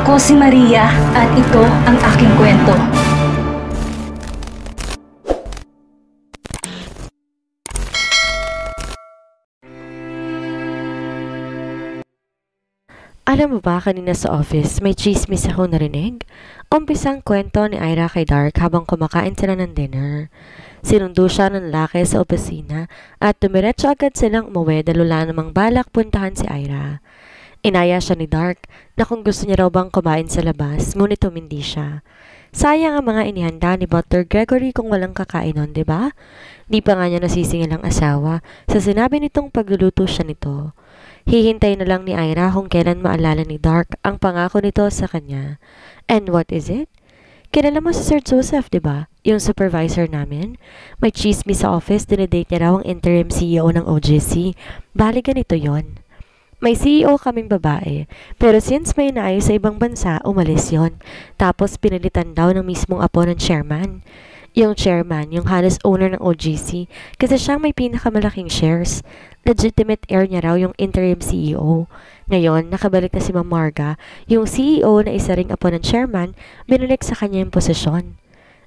Ako si Maria at ito ang aking kwento. Alam mo ba, kanina sa office, may chismis ako narinig? Umpisang kwento ni Ira kay Dark habang kumakain sila ng dinner. Sinundo siya ng lalaki sa opisina at tumiretso agad silang umuwi dahil wala namang balak puntahan si Ira. Inaya siya ni Dark na kung gusto niya raw bang kumain sa labas, ngunit humindi siya. Sayang ang mga inihanda ni Butler Gregory kung walang kakainon, di ba? Di pa nga niya nasisingil ang asawa sa sinabi nitong pagluluto siya nito. Hihintay na lang ni Ira kung kailan maalala ni Dark ang pangako nito sa kanya. And what is it? Kilala mo si Sir Joseph, di ba? Yung supervisor namin. May chismis sa office, dinedate niya raw ang interim CEO ng OGC. Bali ganito yon. May CEO kaming babae, pero since may naayos sa ibang bansa, umalis yon. Tapos pinalitan daw ng mismong apo ng chairman. Yung chairman, yung halos owner ng OGC, kasi siyang may pinakamalaking shares. Legitimate heir niya raw yung interim CEO. Ngayon, nakabalik na si Ma'am Marga, yung CEO na isa ring apo ng chairman, binalik sa kanya yung posisyon.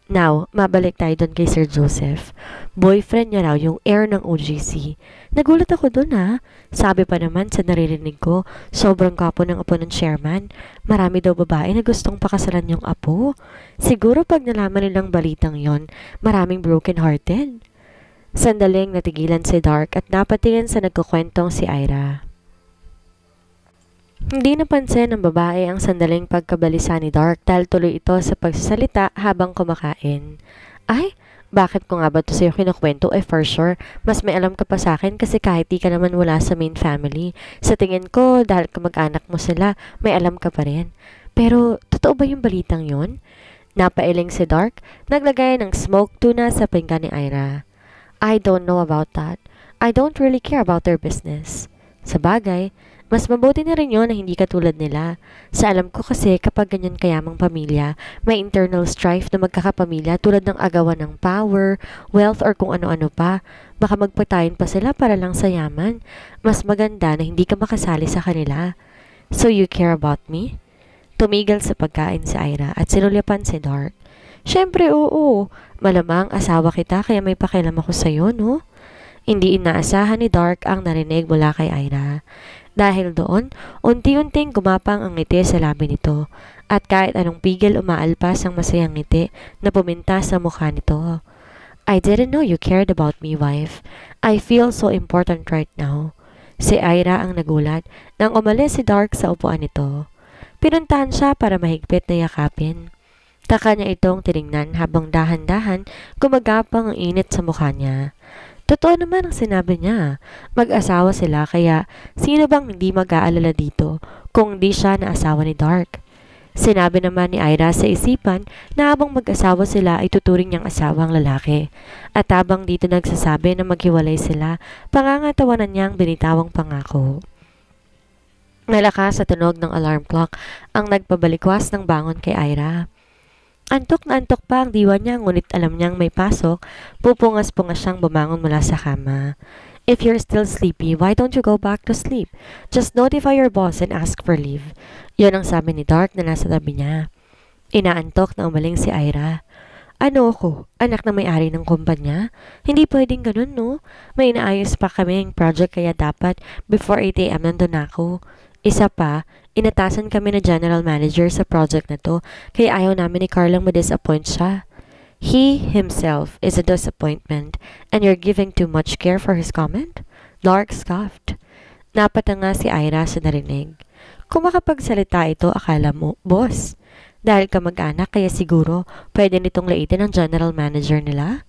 Now, mabalik tayo doon kay Sir Joseph. Boyfriend niya raw yung heir ng OGC. Nagulat ako doon ha. Sabi pa naman sa naririnig ko, sobrang gwapo ng apo ng chairman. Marami daw babae na gustong pakasalan yung apo. Siguro pag nalaman nilang balitang yon, maraming broken hearted. Sandaling natigilan si Dark at napatingin sa nagkukwentong si Ira. Hindi napansin ng babae ang sandaling pagkabalisa ni Dark dahil tuloy ito sa pagsasalita habang kumakain. Ay, bakit ko nga ba ito sa'yo kinukwento? For sure, mas may alam ka pa sa akin kasi kahit di ka naman wala sa main family. Sa tingin ko, dahil kamag-anak mo sila, may alam ka pa rin. Pero, totoo ba yung balitang yun? Napailing si Dark, naglagay ng smoked tuna sa pinggan ni Ira. I don't know about that. I don't really care about their business. Sa bagay, mas mabuti na rin yun na hindi katulad nila. Sa alam ko kasi kapag ganyan kayamang pamilya, may internal strife na magkakapamilya tulad ng agawan ng power, wealth or kung ano-ano pa. Baka magpatayin pa sila para lang sa yaman. Mas maganda na hindi ka makasali sa kanila. So you care about me? Tumigil sa pagkain si Ira at sinulyapan si Dark. Siyempre oo, malamang asawa kita kaya may pakialam ako sa'yo, no? Hindi inaasahan ni Dark ang narinig mula kay Ira. Dahil doon, unti-unting gumapang ang ngiti sa labi nito at kahit anong pigil umaalpas ang masayang ngiti na puminta sa mukha nito. I didn't know you cared about me, wife. I feel so important right now. Si Ira ang nagulat nang umalis si Dark sa upuan nito. Pinuntahan siya para mahigpit na yakapin. Taka niya itong tiningnan habang dahan-dahan gumagapang ang init sa mukha niya. Totoo naman ang sinabi niya. Mag-asawa sila kaya sino bang hindi mag-aalala dito kung di siya na asawa ni Dark? Sinabi naman ni Ira sa isipan na habang mag-asawa sila ay tuturing niyang asawa ang lalaki. At habang dito nagsasabi na maghiwalay sila, pangangatawanan niyang binitawang pangako. Malakas sa tunog ng alarm clock ang nagpabalikwas ng bangon kay Ira. Antok na antok pa ang diwa niya ngunit alam niyang may pasok, pupungas-pungas siyang bumangon mula sa kama. If you're still sleepy, why don't you go back to sleep? Just notify your boss and ask for leave. Yun ang sabi ni Dark na nasa tabi niya. Inaantok na umaling si Ira. Ano ako? Anak na may-ari ng kumpanya? Hindi pwedeng ganun, no? May inaayos pa kaming project kaya dapat before 8 AM nandun ako. Isa pa, inatasan kami na general manager sa project na to kaya ayaw namin ni Carlang ma-disappoint siya. He himself is a disappointment and you're giving too much care for his comment? Dark scoffed. Napatanga si Ira sa narinig. Kung makapagsalita ito, akala mo, boss. Dahil kamag-anak kaya siguro pwede nitong laitin ang general manager nila?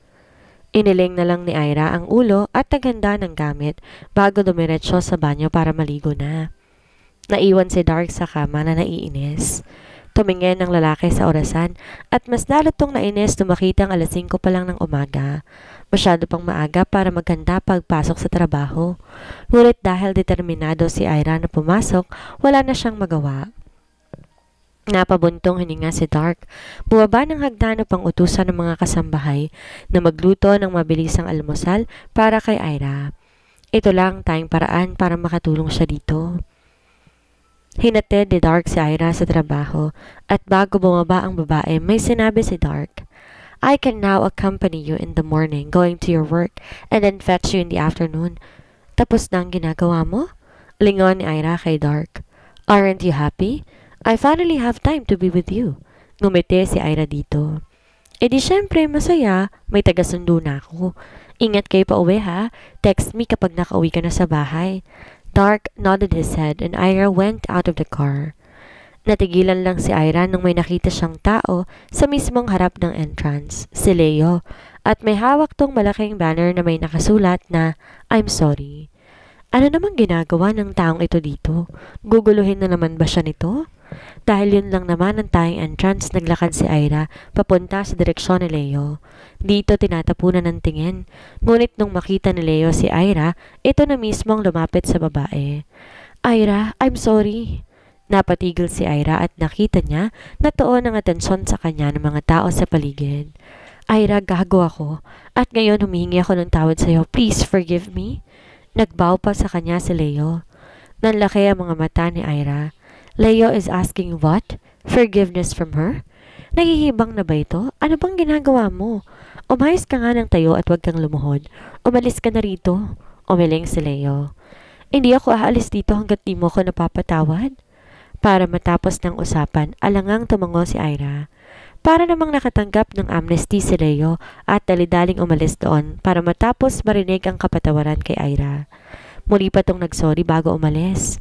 Iniling na lang ni Ira ang ulo at naghanda ng gamit bago dumiretso sa banyo para maligo na. Naiwan si Dark sa kama na naiinis. Tumingin ng lalaki sa orasan at mas lalo tong nainis nung makitang 5:00 pa lang ng umaga. Masyado pang maaga para maghanda pagpasok sa trabaho. Ngunit dahil determinado si Ira na pumasok, wala na siyang magawa. Napabuntong hininga si Dark. Bumaba ng hagdan upang utusan ng mga kasambahay na magluto ng mabilisang almusal para kay Ira. Ito lang tayong paraan para makatulong siya dito. Hinatid ni Dark si Ira sa trabaho at bago bumaba ang babae, may sinabi si Dark, I can now accompany you in the morning going to your work and then fetch you in the afternoon. Tapos na ang ginagawa mo? Lingon ni Ira kay Dark. Aren't you happy? I finally have time to be with you. Ngumiti si Ira dito. E di syempre, masaya. May taga-sundo na ako. Ingat kayo pa uwi ha. Text me kapag nakauwi ka na sa bahay. Dark nodded his head and Ira went out of the car. Natigilan lang si Ira nung may nakita siyang tao sa mismong harap ng entrance, si Leo, at may hawak tong malaking banner na may nakasulat na, I'm sorry. Ano namang ginagawa ng taong ito dito? Guguluhin na naman ba siya nito? Dahil yun lang naman ang tayong entrance, naglakad si Ira papunta sa direksyon ni Leo. Dito tinatapunan ng tingin. Ngunit nung makita ni Leo si Ira, ito na mismong lumapit sa babae. Ira, I'm sorry. Napatigil si Ira at nakita niya na tuon ang atensyon sa kanya ng mga tao sa paligid. Ira, gago ako. At ngayon humihingi ako ng tawad sa iyo. Please forgive me. Nagbow pa sa kanya si Leo. Nanlaki ang mga mata ni Ira. Leo is asking what? Forgiveness from her? Nahihibang na ba ito? Ano bang ginagawa mo? Umayos ka nga ng tayo at huwag kang lumuhod. Umalis ka na rito. Umiling si Leo. Hindi ako aalis dito hanggat di mo ako napapatawad. Para matapos ng usapan, alangang tumango si Ira. Para namang nakatanggap ng amnesty si Leo at dali-daling umalis doon para matapos marinig ang kapatawaran kay Ira. Muli pa tong nagsorry bago umalis.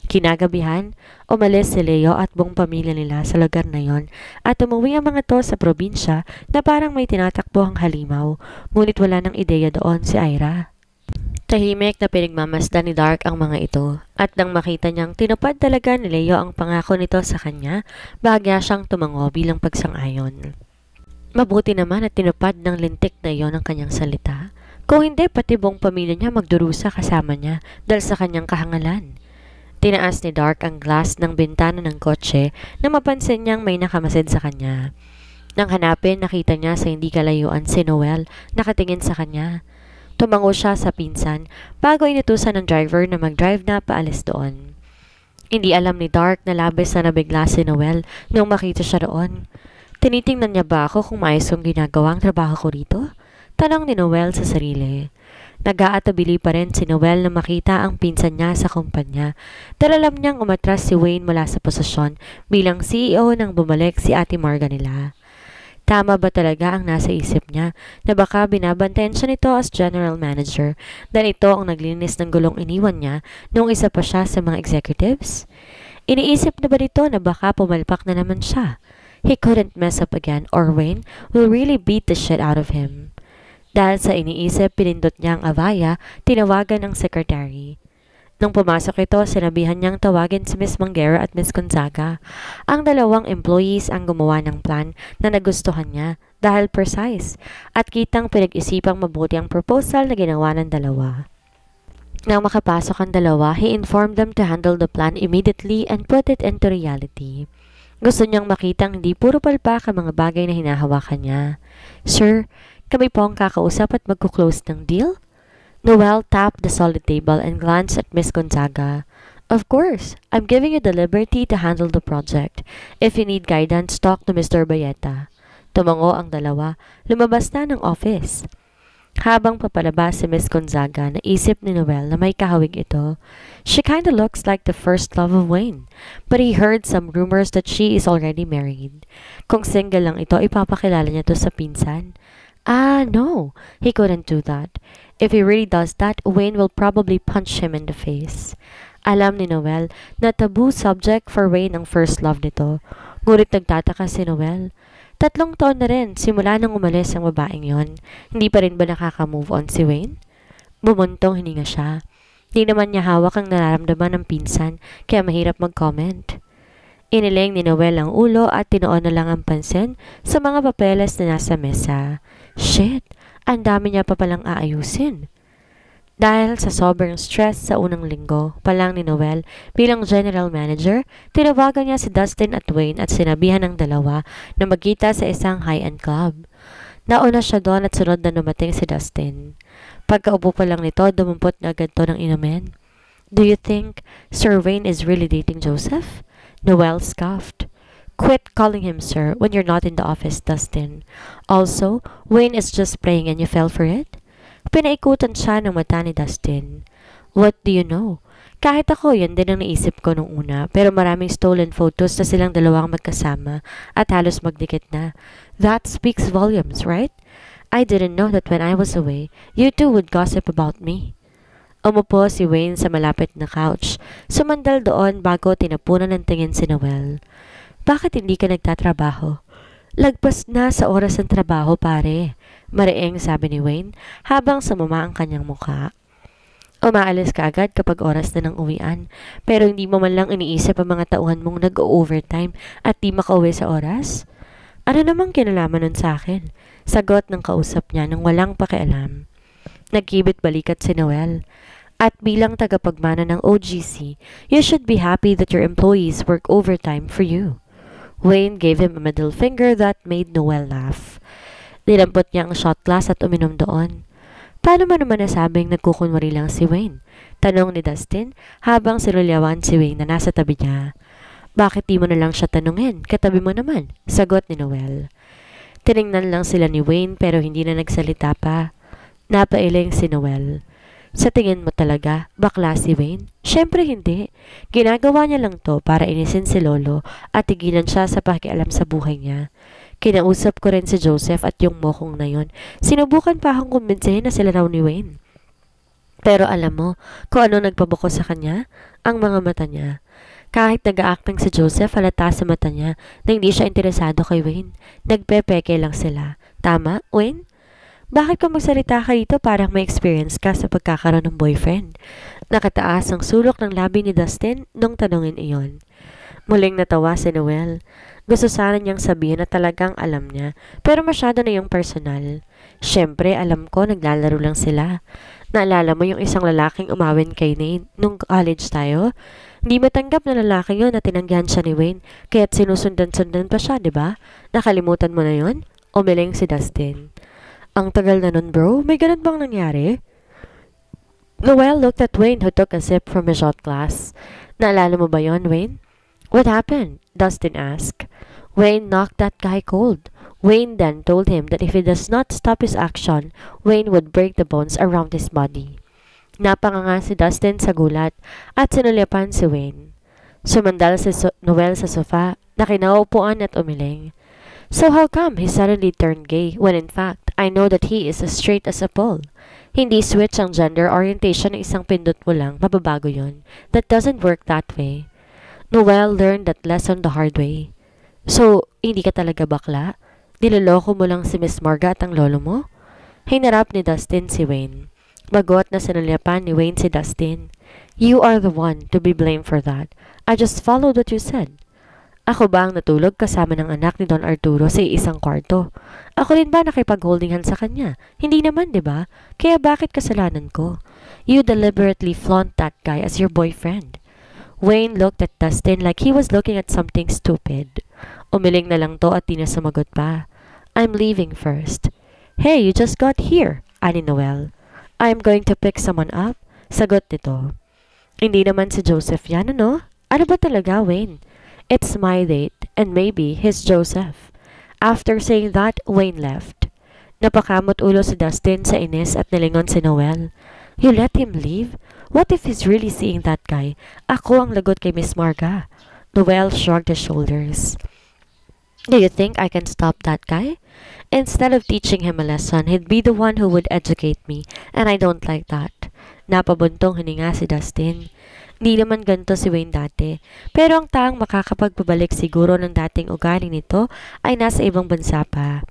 Kinagabihan, umalis si Leo at buong pamilya nila sa lugar na yon at umuwi ang mga to sa probinsya na parang may tinatakbo ang halimaw, ngunit wala nang ideya doon si Ira. Tahimik na pinagmamasdan ni Dark ang mga ito at nang makita niyang tinupad talaga ni Leo ang pangako nito sa kanya, bahagya siyang tumango bilang pagsang-ayon. Mabuti naman at tinupad ng lintik na iyon ang kanyang salita. Kung hindi, pati buong pamilya niya magdurusa kasama niya dahil sa kanyang kahangalan. Tinaas ni Dark ang glass ng bintana ng kotse na mapansin niyang may nakamasid sa kanya. Nang hanapin, nakita niya sa hindi kalayuan si Noel nakatingin sa kanya. Tumango siya sa pinsan bago inutusan ng driver na mag-drive na paalis doon. Hindi alam ni Dark na labis na nabigla si Noel nung makita siya roon. Tinitingnan niya ba ako kung maayos kong ginagawa ang trabaho ko rito? Tanong ni Noel sa sarili. Nag-aatabili pa rin si Noel na makita ang pinsan niya sa kumpanya dahil alam niyang umatras si Wayne mula sa posisyon bilang CEO nang bumalik si Ate Marga nila. Tama ba talaga ang nasa isip niya na baka binabantayan siya nito as general manager dahil ito ang naglinis ng gulong iniwan niya nung isa pa siya sa mga executives? Iniisip na ba nito na baka pumalpak na naman siya? He couldn't mess up again or Wayne will really beat the shit out of him. Dahil sa iniisip, pinindot niya ang Avaya, tinawagan ng secretary. Nung pumasok ito, sinabihan niyang tawagin si Miss Manguera at Miss Gonzaga. Ang dalawang employees ang gumawa ng plan na nagustuhan niya dahil precise at kitang pinag-isipang mabuti ang proposal na ginawa ng dalawa. Nang makapasok ang dalawa, he informed them to handle the plan immediately and put it into reality. Gusto niyang makitang hindi puro palpak ang mga bagay na hinahawakan niya. Sir, kami po ang kakausap at magkuklose ng deal? Noel tapped the solid table and glanced at Miss Gonzaga. Of course, I'm giving you the liberty to handle the project. If you need guidance, talk to Mr. Bayeta. Tumango ang dalawa, lumabas na ng office. Habang papalabas si Miss Gonzaga, naisip ni Noel na may kahawig ito. She kinda looks like the first love of Wayne, but he heard some rumors that she is already married. Kung single lang ito, ipapakilala niya to sa pinsan. No, he couldn't do that. If he really does that, Wayne will probably punch him in the face. Alam ni Noel na taboo subject for Wayne ang first love nito. Ngunit nagtataka si Noel. 3 taon na rin simula nang umalis ang babaeng yon. Hindi pa rin ba nakaka-move on si Wayne? Bumuntong hininga siya. Hindi naman niya hawak ang nararamdaman ng pinsan kaya mahirap mag-comment. Iniling ni Noel ang ulo at tinuon na lang ang pansin sa mga papeles na nasa mesa. Shit! Ang dami niya pa palang aayusin. Dahil sa sobrang stress sa unang linggo pa lang ni Noel bilang general manager, tinawagan niya si Dustin at Wayne at sinabihan ng dalawa na magkita sa isang high-end club. Nauna siya doon at sunod na dumating si Dustin. Pagkaupo pa lang nito, dumumpot na agad to ng inumin. Do you think Sir Wayne is really dating Joseph? Noel scoffed. Quit calling him sir when you're not in the office, Dustin. Also, Wayne is just playing and you fell for it? Pinaikutan siya ng mata ni Dustin. What do you know? Kahit ako, yan din ang naisip ko nung una, pero maraming stolen photos na silang dalawang magkasama at halos magdikit na. That speaks volumes, right? I didn't know that when I was away, you two would gossip about me. Umupo si Wayne sa malapit na couch. Sumandal doon bago tinapunan ng tingin si Noel. Bakit hindi ka nagtatrabaho? Lagpas na sa oras ng trabaho, pare. Mariing sabi ni Wayne habang sumama ang kanyang mukha. Umaalis ka agad kapag oras na ng uwian, pero hindi mo man lang iniisip ang mga tauhan mong nag-overtime at di makauwi sa oras? Ano namang kinalaman nun sa akin? Sagot ng kausap niya nang walang pakialam. Nagkibit balikat si Noel. At bilang tagapagmana ng OGC, you should be happy that your employees work overtime for you. Wayne gave him a middle finger that made Noel laugh. Nilampot niya ang shot glass at uminom doon. Paano mo naman nasabing nagkukunwari lang si Wayne? Tanong ni Dustin habang sinulyawan si Wayne na nasa tabi niya. Bakit di mo na lang siya tanungin? Katabi mo naman, sagot ni Noel. Tiningnan lang sila ni Wayne pero hindi na nagsalita pa. Napailing si Noel. Sa tingin mo talaga, bakla si Wayne? Siyempre hindi. Ginagawa niya lang to para inisin si Lolo at tigilan siya sa pakialam sa buhay niya. Kinausap ko rin si Joseph at yung mokong na yon. Sinubukan pa akong kumbinsihin na sila raw ni Wayne. Pero alam mo, kung ano nagpabuko sa kanya? Ang mga mata niya. Kahit nag-a-acting si Joseph, halata sa mata niya na hindi siya interesado kay Wayne. Nagpepeke lang sila. Tama, Wayne? Bakit kung magsalita ka dito parang may experience ka sa pagkakaroon ng boyfriend? Nakataas ang sulok ng labi ni Dustin nung tanungin iyon. Muling natawa si Noel. Gusto sana niyang sabihin na talagang alam niya, pero masyado na yung personal. Siyempre, alam ko naglalaro lang sila. Naalala mo yung isang lalaking umawin kay Nate nung college tayo? Hindi matanggap na lalaki yun na tinanggihan siya ni Wayne, kaya't sinusundan-sundan pa siya, di ba? Nakalimutan mo na yun? Umiling si Dustin. Ang tagal na nun, bro. May ganun bang nangyari? Noel looked at Wayne who took a sip from his shot glass. Naalala mo ba yon, Wayne? What happened? Dustin asked. Wayne knocked that guy cold. Wayne then told him that if he does not stop his action, Wayne would break the bones around his body. Napanganga si Dustin sa gulat at sinulyapan si Wayne. Sumandal si Noel sa sofa na kinaupuan at umiling. So how come he suddenly turned gay when in fact, I know that he is as straight as a pole? Hindi switch ang gender orientation ng isang pindot mo lang, mababago yun. That doesn't work that way. Noel learned that lesson the hard way. So, hindi ka talaga bakla? Niloloko mo lang si Miss Marga at ang lolo mo? Hinarap ni Dustin si Wayne. Bagot na sinulyapan ni Wayne si Dustin. You are the one to be blamed for that. I just followed what you said. Ako ba ang natulog kasama ng anak ni Don Arturo sa isang kwarto? Ako rin ba nakipag-holding hand sa kanya? Hindi naman, di ba? Kaya bakit kasalanan ko? You deliberately flaunt that guy as your boyfriend. Wayne looked at Dustin like he was looking at something stupid. Umiling na lang to at di na sumagot pa. I'm leaving first. Hey, you just got here, ani Noel. I'm going to pick someone up. Sagot nito. Hindi naman si Joseph yan, ano? Ano ba talaga, Wayne? It's my date, and maybe he's Joseph. After saying that, Wayne left. Napakamot ulo si Dustin sa inis at nilingon si Noel. You let him leave? What if he's really seeing that guy? Ako ang lagot kay Miss Marga. Noel shrugged his shoulders. Do you think I can stop that guy? Instead of teaching him a lesson, he'd be the one who would educate me, and I don't like that. Napabuntong hininga si Dustin. Hindi naman ganito si Wayne dati, pero ang taang makakapagpabalik siguro ng dating ugali nito ay nasa ibang bansa pa.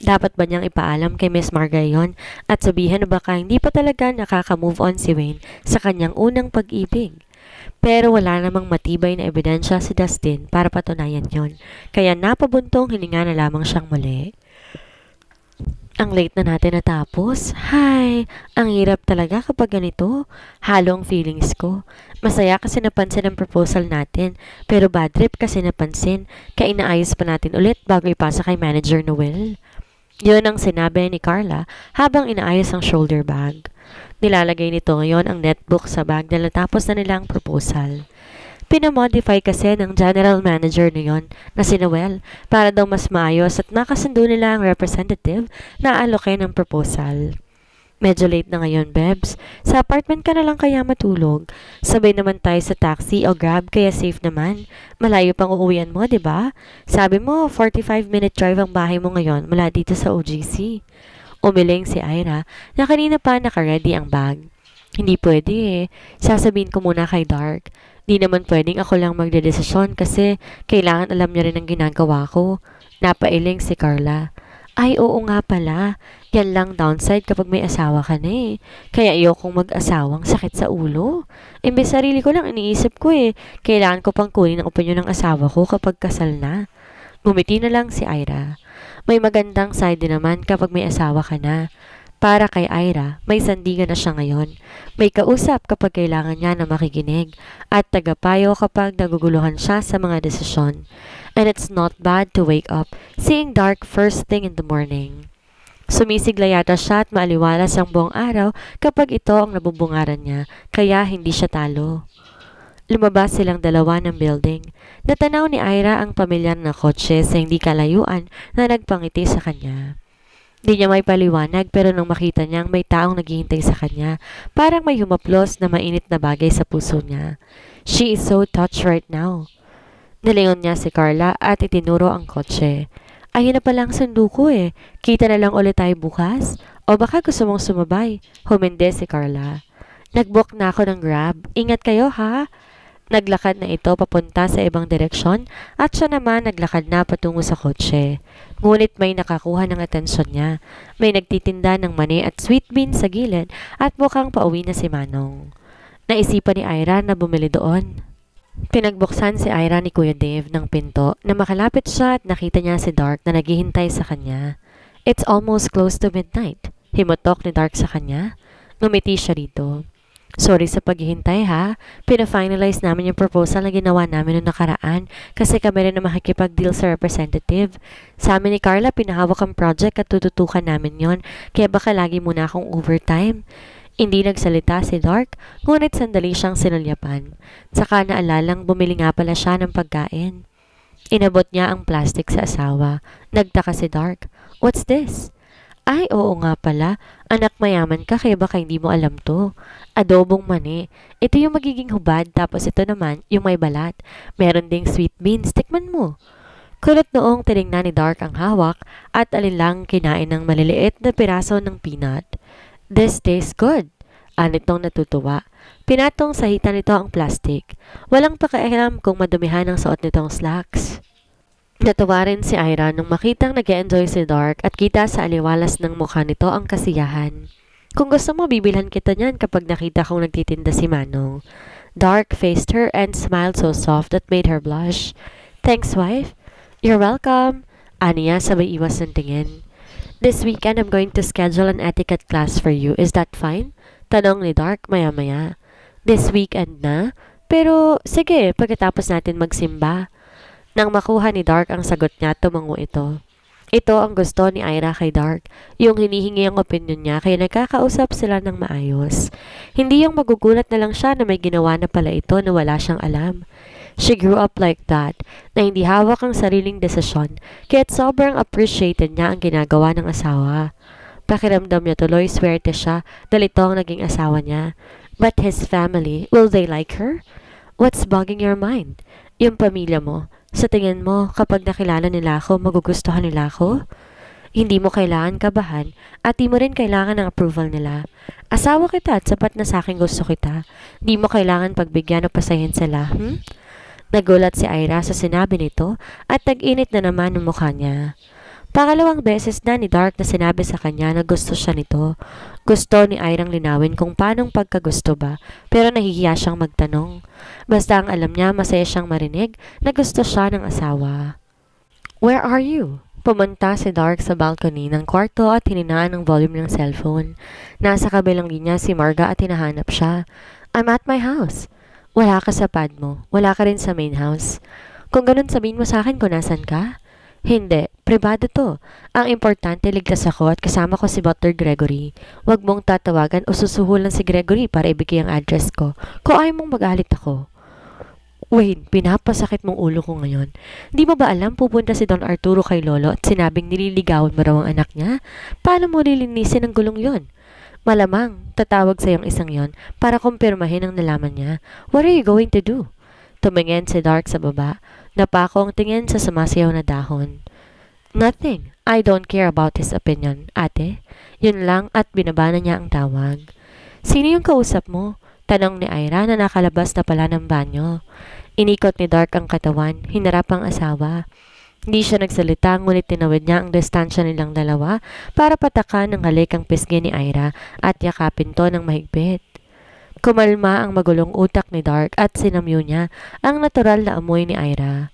Dapat ba niyang ipaalam kay Miss Marga yon at sabihin na baka hindi pa talaga nakaka-move on si Wayne sa kanyang unang pag-ibig? Pero wala namang matibay na ebidensya si Dustin para patunayan yon, kaya napabuntong hininga na lamang siyang muli. Ang late na natin natapos. Hay, ang hirap talaga kapag ganito. Halo ang feelings ko. Masaya kasi napansin ang proposal natin, pero bad trip kasi napansin, kaya inaayos pa natin ulit bago ipasa kay Manager Noel. Yun ang sinabi ni Carla habang inaayos ang shoulder bag. Nilalagay nito ngayon ang netbook sa bag na natapos na nilang proposal. Pinamodify kasi ng general manager niyon na si Noel para daw mas maayos at nakasundo nila ang representative na aloke ng proposal. Medyo late na ngayon, Bebs. Sa apartment ka na lang kaya matulog. Sabay naman tayo sa taxi o grab kaya safe naman. Malayo pang uuwian mo, di ba? Sabi mo, 45-minute drive ang bahay mo ngayon mula dito sa OGC. Umiling si Ira na kanina pa nakaready ang bag. Hindi pwede eh. Sasabihin ko muna kay Dark. Di naman pwedeng ako lang magdedesisyon kasi kailangan alam niya rin ang ginagawa ko. Napailing si Carla. Ay, oo nga pala. Yan lang downside kapag may asawa ka na eh. Kaya ayokong mag-asawang sakit sa ulo. Imbes sarili ko lang iniisip ko eh. Kailangan ko pang kunin ang opinyon ng asawa ko kapag kasal na. Ngumiti na lang si Ira. May magandang side din naman kapag may asawa ka na. Para kay Ira, may sandigan na siya ngayon. May kausap kapag kailangan niya na makikinig at tagapayo kapag naguguluhan siya sa mga desisyon. And it's not bad to wake up seeing Dark first thing in the morning. Sumisigla yata siya at maaliwalas ang buong araw kapag ito ang nabubungaran niya, kaya hindi siya talo. Lumabas silang dalawa ng building. Natanaw ni Ira ang pamilyar na kotse sa hindi kalayuan na nagpangiti sa kanya. Di niya may paliwanag pero nang makita niyang may taong naghihintay sa kanya, parang may humaplos na mainit na bagay sa puso niya. She is so touched right now. Nilingon niya si Carla at itinuro ang kotse. Ayun na palang sundo ko eh. Kita na lang ulit tayo bukas? O baka gusto mong sumabay? Humindi si Carla. Nag-book na ako ng Grab. Ingat kayo ha? Naglakad na ito papunta sa ibang direksyon at siya naman naglakad na patungo sa kotse. Ngunit may nakakuha ng atensyon niya. May nagtitinda ng mani at sweet beans sa gilid at mukhang pauwi na si Manong. Naisipan ni Ira na bumili doon. Pinagbuksan si Ira ni Kuya Dave ng pinto na makalapit siya at nakita niya si Dark na naghihintay sa kanya. It's almost close to midnight. Himutok ni Dark sa kanya. Ngumiti siya rito. Sorry sa paghihintay ha. Pina-finalize namin yung proposal na ginawa namin noong nakaraan kasi kami rin na makikipag-deal sa representative. Sa amin ni Carla, pinahawak ang project at tututukan namin yon kaya baka lagi muna akong overtime. Hindi nagsalita si Dark, ngunit sandali siyang sinulyapan. Saka naalalang bumili nga pala siya ng pagkain. Inabot niya ang plastic sa asawa. Nagtaka si Dark. What's this? Ay, oo nga pala. Anak mayaman ka kaya baka hindi mo alam to. Adobong mani. Ito yung magiging hubad tapos ito naman yung may balat. Meron ding sweet beans. Tikman mo. Kulot noong tinignan ni Dark ang hawak at alinlang kinain ng maliliit na piraso ng peanut. This tastes good. Anitong natutuwa. Pinatong sa hita nito ang plastic. Walang pakialam kung madumihan ang suot nitong slacks. Natuwa rin si Ira nung makitang nag-enjoy si Dark at kita sa aliwalas ng mukha nito ang kasiyahan. Kung gusto mo, bibilhan kita niyan kapag nakita kong nagtitinda si Manong. Dark faced her and smiled so soft that made her blush. Thanks, wife. You're welcome. Aniya sabay iwas ng tingin. This weekend, I'm going to schedule an etiquette class for you. Is that fine? Tanong ni Dark maya-maya. This weekend na? Pero sige, pagkatapos natin magsimba. Nang makuha ni Dark ang sagot niya, tumango ito. Ito ang gusto ni Ira kay Dark, yung hinihingi ang opinion niya kaya nagkakausap sila ng maayos. Hindi yung magugulat na lang siya na may ginawa na pala ito na wala siyang alam. She grew up like that, na hindi hawak ang sariling desisyon, kaya't sobrang appreciated niya ang ginagawa ng asawa. Pakiramdam niya tuloy swerte siya dahil ito ang naging asawa niya. But his family, will they like her? What's bugging your mind? Yung pamilya mo, sa tingin mo kapag nakilala nila ako, magugustuhan nila ako? Hindi mo kailangan kabahan at di mo rin kailangan ng approval nila. Asawa kita at sapat na sa akin gusto kita. Di mo kailangan pagbigyan o pasahin sila, Nagulat si Ira sa sinabi nito at tag-init na naman ng mukha niya. Pangalawang beses na ni Dark na sinabi sa kanya na gusto siya nito. Gusto ni Irang linawin kung paanong pagkagusto ba, pero nahihiya siyang magtanong. Basta ang alam niya, masaya siyang marinig na gusto siya ng asawa. Where are you? Pumunta si Dark sa balcony ng kwarto at hininaan ang volume ng cellphone. Nasa kabilang linya si Marga at hinahanap siya. I'm at my house. Wala ka sa pad mo. Wala ka rin sa main house. Kung ganun sabihin mo sa akin kung nasan ka. Hindi, pribado to. Ang importante, ligtas ako at kasama ko si Butler Gregory. Huwag mong tatawagan o susuhulan si Gregory para ibigay ang address ko. Kung ayaw mong magalit ako. Wayne, pinapasakit mong ulo ko ngayon. Di mo ba alam pupunta si Don Arturo kay Lolo at sinabing nililigawan mo raw ang anak niya? Paano mo lilinisin ang gulong yon? Malamang, tatawag sa yung isang yon para kumpirmahin ang nalaman niya. What are you going to do? Tumingin si Dark sa baba. Napako ang tingin sa sumasayaw na dahon. Nothing. I don't care about his opinion, ate. Yun lang at binaba na niya ang tawag. Sino yung kausap mo? Tanong ni Ira na nakalabas na pala ng banyo. Inikot ni Dark ang katawan, hinarap ang asawa. Hindi siya nagsalita ngunit tinawid niya ang distansya nilang dalawa para patakan ng halik ang pisngi ni Ira at yakapin to ng mahigpit. Kumalma ang magulong utak ni Dark at sinamyo niya ang natural na amoy ni Ira.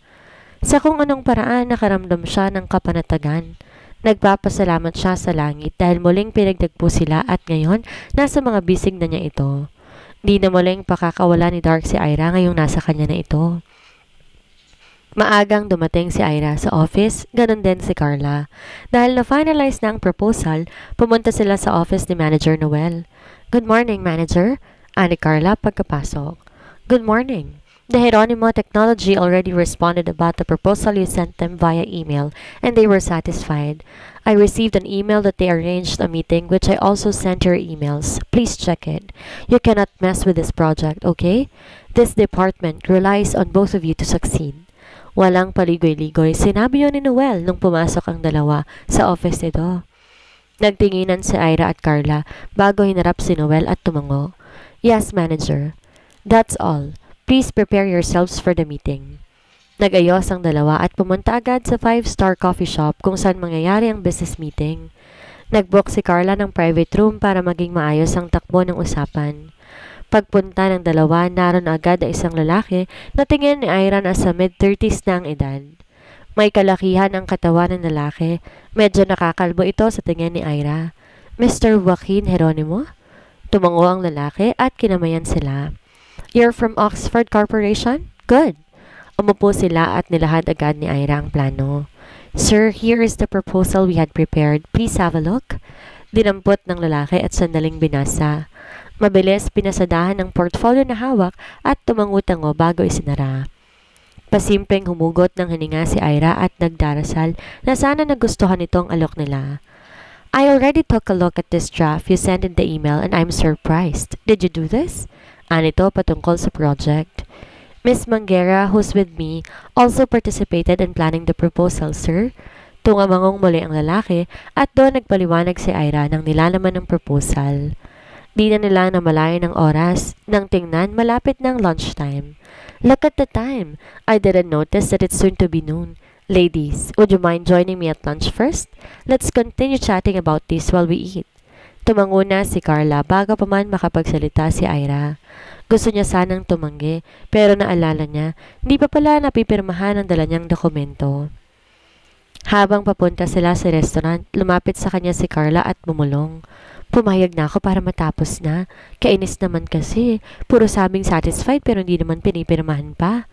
Sa kung anong paraan nakaramdam siya ng kapanatagan. Nagpapasalamat siya sa langit dahil muling pinagdagpo sila at ngayon nasa mga bisig na niya ito. Di na muling pakakawala ni Dark si Ira ngayong nasa kanya na ito. Maagang dumating si Ira sa office, ganun din si Carla. Dahil na-finalize na ang proposal, pumunta sila sa office ni Manager Noel. Good morning, Manager. Ani Carla pagkapasok. Good morning. The Geronimo Technology already responded about the proposal you sent them via email, and they were satisfied. I received an email that they arranged a meeting, which I also sent your emails. Please check it. You cannot mess with this project, okay? This department relies on both of you to succeed. Walang paligoy-ligoy, sinabi yun ni Noel nung pumasok ang dalawa sa office nito. Nagtinginan si Ira at Carla bago hinarap si Noel at tumango. Yes, Manager. That's all. Please prepare yourselves for the meeting. Nag-ayos ang dalawa at pumunta agad sa 5-star coffee shop kung saan mangyayari ang business meeting. Nag-book si Carla ng private room para maging maayos ang takbo ng usapan. Pagpunta ng dalawa, naroon agad ang isang lalaki na tingin ni Ira na sa mid-30s na ang edad. May kalakihan ang katawan ng lalaki. Medyo nakakalbo ito sa tingin ni Ira. Mr. Joaquin Geronimo? Tumango ang lalaki at kinamayan sila. You're from Oxford Corporation? Good. Umupo sila at nilahad agad ni Ira ang plano. Sir, here is the proposal we had prepared. Please have a look. Dinampot ng lalaki at sandaling binasa. Mabilis pinasadahan ng portfolio na hawak at tumangutango bago isinara. Pasimpleng humugot ng hininga si Ira at nagdarasal na sana nagustuhan itong alok nila. I already took a look at this draft you sent in the email and I'm surprised. Did you do this? Anito patungkol sa project. Miss Manguera, who's with me, also participated in planning the proposal, sir. Tungamangong muli ang lalaki at doon nagpaliwanag si Ira ng nilalaman ng proposal. Di na nila namalayan ng oras nang tingnan malapit ng lunchtime. Look at the time. I didn't notice that it's soon to be noon. Ladies, would you mind joining me at lunch first? Let's continue chatting about this while we eat. Tumango na si Carla bago pa man makapagsalita si Ira. Gusto niya sanang tumanggi pero naalala niya, hindi pa pala napipirmahan ang dala niyang dokumento. Habang papunta sila sa restaurant, lumapit sa kanya si Carla at bumulong. Pumayag na ako para matapos na. Kainis naman kasi. Puro sabing satisfied pero hindi naman pinipirmahan pa.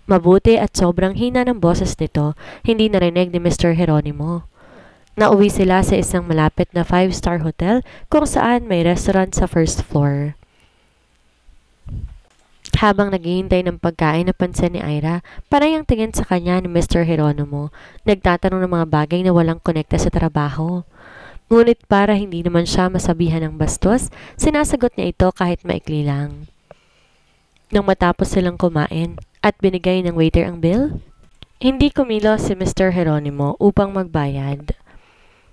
Mabuti at sobrang hina ng boses nito, hindi narinig ni Mr. Geronimo. Nauwi sila sa isang malapit na 5-star hotel kung saan may restaurant sa first floor. Habang naghihintay ng pagkain, napansin ni Ira, panay ang tingin sa kanya ni Mr. Geronimo, nagtatanong ng mga bagay na walang konekta sa trabaho. Ngunit para hindi naman siya masabihan ng bastos, sinasagot niya ito kahit maikli lang. Nang matapos silang kumain at binigay ng waiter ang bill, hindi kumilos si Mr. Geronimo upang magbayad.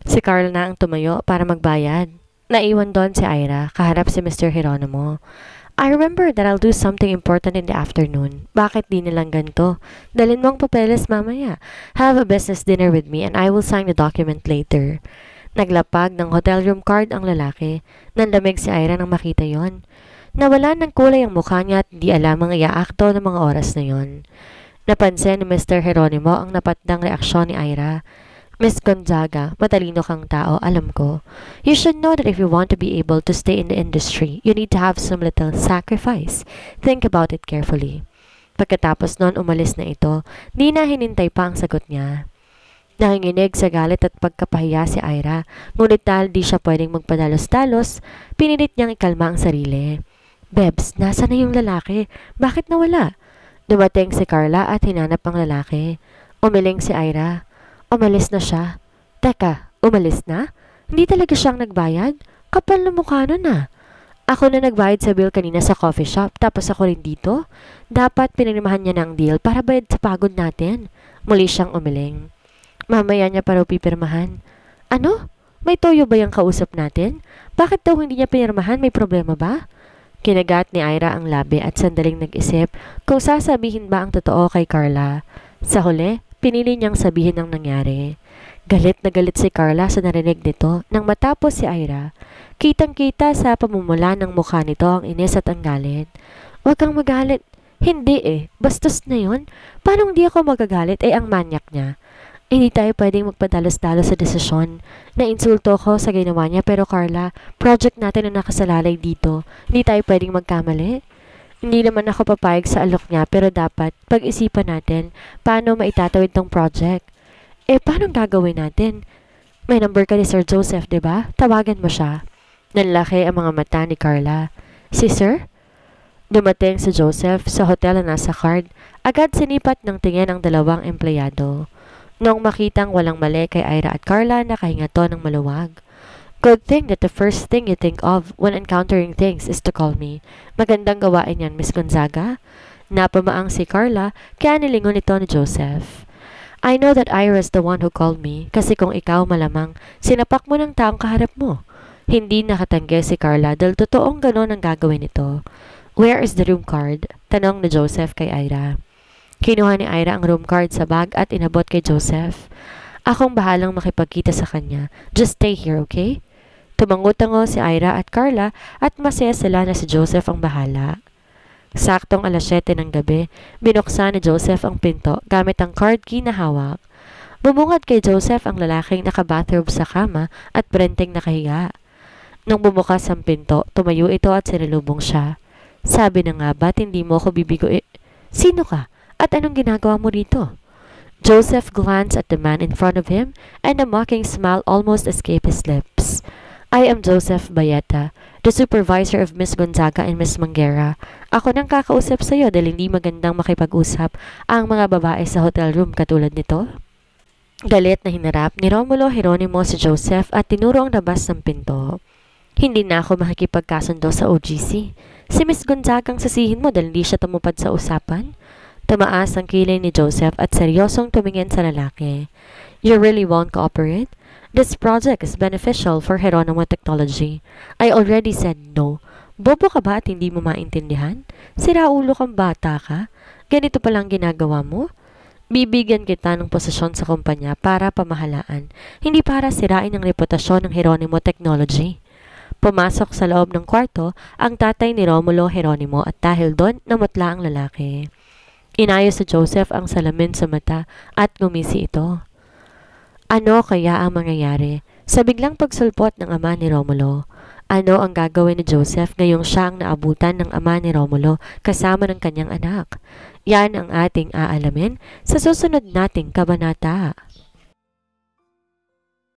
Si Carl na ang tumayo para magbayad. Naiwan doon si Ira, kaharap si Mr. Geronimo. I remember that I'll do something important in the afternoon. Bakit di nilang ganito? Dalhin mo ang papeles mamaya. Have a business dinner with me and I will sign the document later. Naglapag ng hotel room card ang lalaki. Nanlamig si Ira nang makita yon. Nawala ng kulay ang mukha niya at di alam ang iaakto ng mga oras na yon. Napansin ni Mr. Geronimo ang napatdang reaksyon ni Ira. Miss Gonzaga, matalino kang tao, alam ko. You should know that if you want to be able to stay in the industry, you need to have some little sacrifice. Think about it carefully. Pagkatapos noon umalis na ito, di na hinintay pa ang sagot niya. Nanginginig sa galit at pagkapahiya si Ira, ngunit dahil di siya pwedeng magpadalos-dalos, pinilit niyang ikalma ang sarili. Bebs, nasa na yung lalaki? Bakit nawala? Dumating si Carla at hinanap ang lalaki. Umiling si Ira. Umalis na siya. Teka, umalis na? Hindi talaga siyang nagbayad? Kapal na mukha nun ah. Ako na nagbayad sa bill kanina sa coffee shop, tapos ako rin dito. Dapat pinirmahan niya ng deal para bayad sa pagod natin. Muli siyang umiling. Mamaya niya pa raw pipirmahan. Ano? May toyo ba yung kausap natin? Bakit daw hindi niya pinirmahan? May problema ba? Kinagat ni Ira ang labi at sandaling nag-isip kung sasabihin ba ang totoo kay Carla. Sa huli, pinili niyang sabihin ang nangyari. Galit na galit si Carla sa narinig nito nang matapos si Ira. Kitang-kita sa pamumula ng mukha nito ang inis at ang galit. Huwag kang magalit. Hindi eh. Bastos na yun. Paano hindi ako magagalit ang manyak niya? Hindi tayo pwedeng magpadalos-dalos sa desisyon. Nainsulto ko sa ginawa niya pero Carla, project natin ang nakasalalay dito. Hindi tayo pwedeng magkamali. Hindi naman ako papayag sa alok niya pero dapat pag-isipan natin paano maitatawid tong project. Paano gagawin natin? May number ka ni Sir Joseph, 'di ba? Tawagan mo siya. Nanlaki ang mga mata ni Carla. Si Sir? Dumating si Joseph sa hotel na nasa card. Agad sinipat ng tingin ang dalawang empleyado. Nung makitang walang mali kay Ira at Carla, nakahinga to ng maluwag. Good thing that the first thing you think of when encountering things is to call me. Magandang gawain yan, Miss Gonzaga. Napamaang si Carla, kaya nilingon ito ni Joseph. I know that Ira is the one who called me, kasi kung ikaw malamang, sinapak mo ng taong kaharap mo. Hindi nakatanggi si Carla dahil totoong ganon ang gagawin nito. Where is the room card? Tanong ni Joseph kay Ira. Kinuha ni Ira ang room card sa bag at inabot kay Joseph. Akong bahalang makipagkita sa kanya. Just stay here, okay? Tumango-tango si Ira at Carla at masaya sila na si Joseph ang bahala. Saktong 7:00 ng gabi, binuksan ni Joseph ang pinto gamit ang card key na hawak. Bumungad kay Joseph ang lalaking naka-bathrobe sa kama at brenteng nakahiga. Nung bumukas ang pinto, tumayo ito at sinalubong siya. Sabi na nga ba't hindi mo ako bibigo Sino ka? At anong ginagawa mo rito? Joseph glanced at the man in front of him and a mocking smile almost escaped his lips. I am Joseph Bayeta, the supervisor of Miss Gonzaga and Miss Manguera. Ako nang kakausap sa iyo dahil hindi magandang makipag-usap ang mga babae sa hotel room katulad nito. Galit na hinarap ni Romulo Jeronimo si Joseph at tinuro ang labas ng pinto. Hindi na ako makikipagkasundo sa OGC. Si Miss Gonzaga ang sasihin mo dahil hindi siya tumupad sa usapan. Tumaas ang kilay ni Joseph at seryosong tumingin sa lalaki. You really won't cooperate? This project is beneficial for Geronimo Technology. I already said no. Bobo ka ba at hindi mo maintindihan? Siraulo kang bata ka? Ganito palang ginagawa mo? Bibigyan kita ng posisyon sa kumpanya para pamahalaan, hindi para sirain ang reputasyon ng Geronimo Technology. Pumasok sa loob ng kwarto ang tatay ni Romulo Jeronimo at dahil doon namutla ang lalaki. Inayos sa Joseph ang salamin sa mata at ngumisi ito. Ano kaya ang mangyayari sa biglang pagsulpot ng ama ni Romulo? Ano ang gagawin ni Joseph ngayong siya ang naabutan ng ama ni Romulo kasama ng kanyang anak? Yan ang ating aalamin sa susunod nating kabanata.